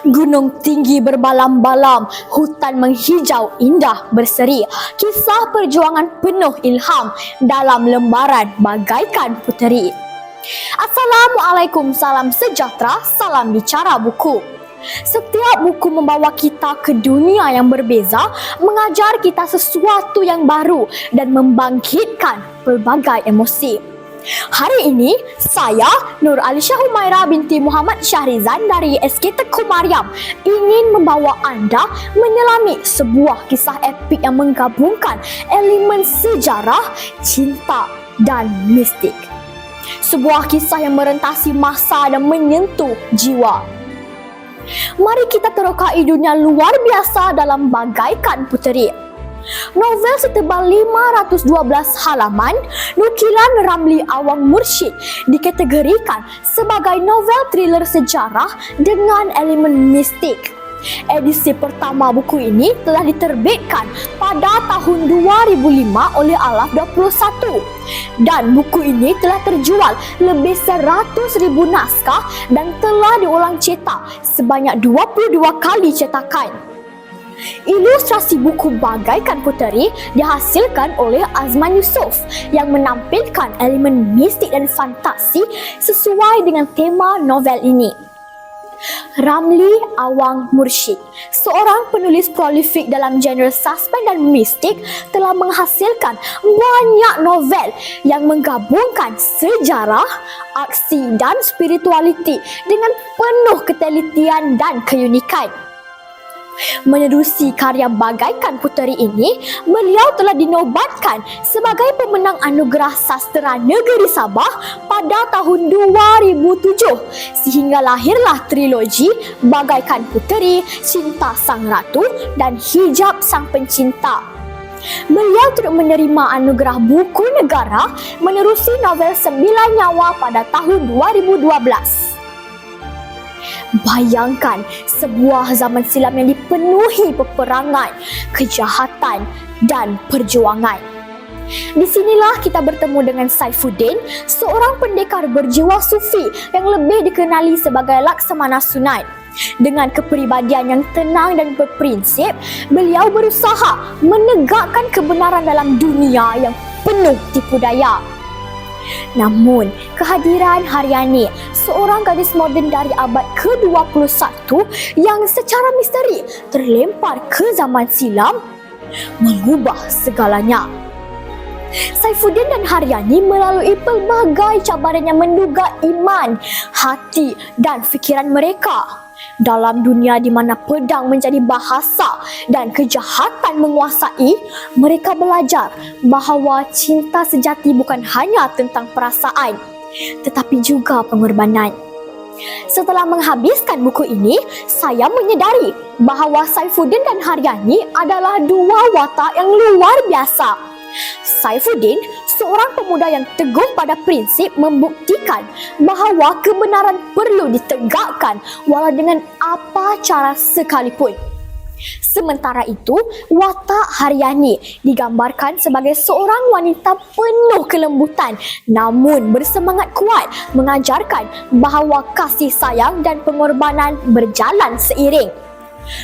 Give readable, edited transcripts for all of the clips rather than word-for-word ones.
Gunung tinggi berbalam-balam, hutan menghijau indah berseri. Kisah perjuangan penuh ilham dalam lembaran bagaikan puteri. Assalamualaikum, salam sejahtera, salam bicara buku. Setiap buku membawa kita ke dunia yang berbeza, mengajar kita sesuatu yang baru dan membangkitkan pelbagai emosi. Hari ini, saya, Nur Alisha Humaira binti Muhammad Syahrizan dari SK Teku Mariam ingin membawa anda menyelami sebuah kisah epik yang menggabungkan elemen sejarah, cinta dan mistik. Sebuah kisah yang merentasi masa dan menyentuh jiwa. Mari kita terokai dunia luar biasa dalam bagaikan puteri. Novel setebal 512 halaman, nukilan Ramli Awang Mursyid dikategorikan sebagai novel thriller sejarah dengan elemen mistik. Edisi pertama buku ini telah diterbitkan pada tahun 2005 oleh Alaf 21 dan buku ini telah terjual lebih 100,000 naskah dan telah diulang cetak sebanyak 22 kali cetakan. Ilustrasi buku Bagaikan Puteri dihasilkan oleh Azman Yusof yang menampilkan elemen mistik dan fantasi sesuai dengan tema novel ini. Ramli Awang Mursyid, seorang penulis prolifik dalam genre suspens dan mistik, telah menghasilkan banyak novel yang menggabungkan sejarah, aksi dan spiritualiti dengan penuh ketelitian dan keunikan. Menerusi karya Bagaikan Puteri ini, beliau telah dinobatkan sebagai pemenang Anugerah Sastera Negeri Sabah pada tahun 2007 sehingga lahirlah trilogi Bagaikan Puteri, Cinta Sang Ratu dan Hijab Sang Pencinta. Beliau turut menerima Anugerah Buku Negara menerusi novel Sembilan Nyawa pada tahun 2012. Bayangkan sebuah zaman silam yang dipenuhi peperangan, kejahatan dan perjuangan. Di sinilah kita bertemu dengan Saifuddin, seorang pendekar berjiwa sufi yang lebih dikenali sebagai Laksamana Sunat. Dengan kepribadian yang tenang dan berprinsip, beliau berusaha menegakkan kebenaran dalam dunia yang penuh tipu daya. Namun, kehadiran Haryani, seorang gadis moden dari abad ke-21 yang secara misteri terlempar ke zaman silam, mengubah segalanya. Saifuddin dan Haryani melalui pelbagai cabaran yang menduga iman, hati dan fikiran mereka. Dalam dunia di mana pedang menjadi bahasa dan kejahatan menguasai, mereka belajar bahawa cinta sejati bukan hanya tentang perasaan, tetapi juga pengorbanan. Setelah menghabiskan buku ini, saya menyedari bahawa Saifuddin dan Haryani adalah dua watak yang luar biasa. Saifuddin, seorang pemuda yang teguh pada prinsip, membuktikan bahawa kebenaran perlu ditegakkan walau dengan apa cara sekalipun. Sementara itu, watak Haryani digambarkan sebagai seorang wanita penuh kelembutan namun bersemangat kuat, mengajarkan bahawa kasih sayang dan pengorbanan berjalan seiring.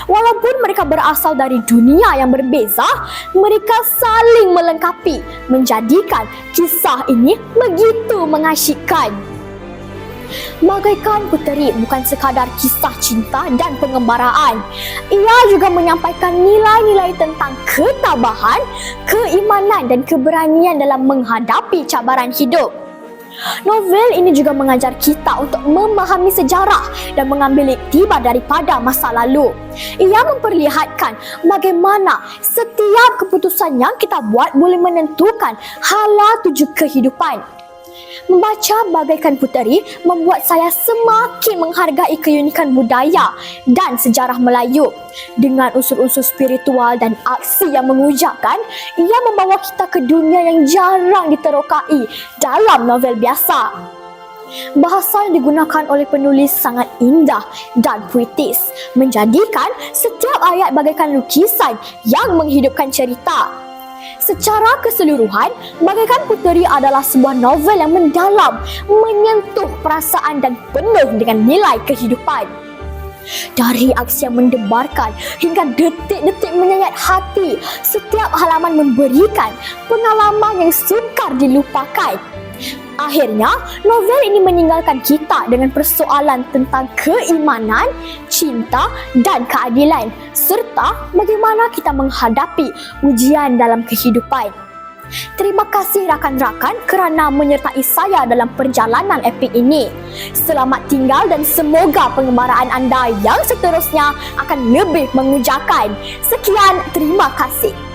Walaupun mereka berasal dari dunia yang berbeza, mereka saling melengkapi, menjadikan kisah ini begitu mengasyikkan. Bagaikan Puteri bukan sekadar kisah cinta dan pengembaraan. Ia juga menyampaikan nilai-nilai tentang ketabahan, keimanan dan keberanian dalam menghadapi cabaran hidup. Novel ini juga mengajar kita untuk memahami sejarah dan mengambil iktibar daripada masa lalu. Ia memperlihatkan bagaimana setiap keputusan yang kita buat boleh menentukan hala tuju kehidupan. Membaca Bagaikan Puteri membuat saya semakin menghargai keunikan budaya dan sejarah Melayu. Dengan unsur-unsur spiritual dan aksi yang mengujakkan, ia membawa kita ke dunia yang jarang diterokai dalam novel biasa. Bahasa yang digunakan oleh penulis sangat indah dan puitis, menjadikan setiap ayat bagaikan lukisan yang menghidupkan cerita. Secara keseluruhan, Bagaikan Puteri adalah sebuah novel yang mendalam, menyentuh perasaan dan penuh dengan nilai kehidupan. Dari aksi yang mendebarkan hingga detik-detik menyayat hati, setiap halaman memberikan pengalaman yang sukar dilupakan. Akhirnya, novel ini meninggalkan kita dengan persoalan tentang keimanan, cinta dan keadilan, serta bagaimana kita menghadapi ujian dalam kehidupan. Terima kasih rakan-rakan kerana menyertai saya dalam perjalanan epik ini. Selamat tinggal dan semoga pengembaraan anda yang seterusnya akan lebih mengujakan. Sekian, terima kasih.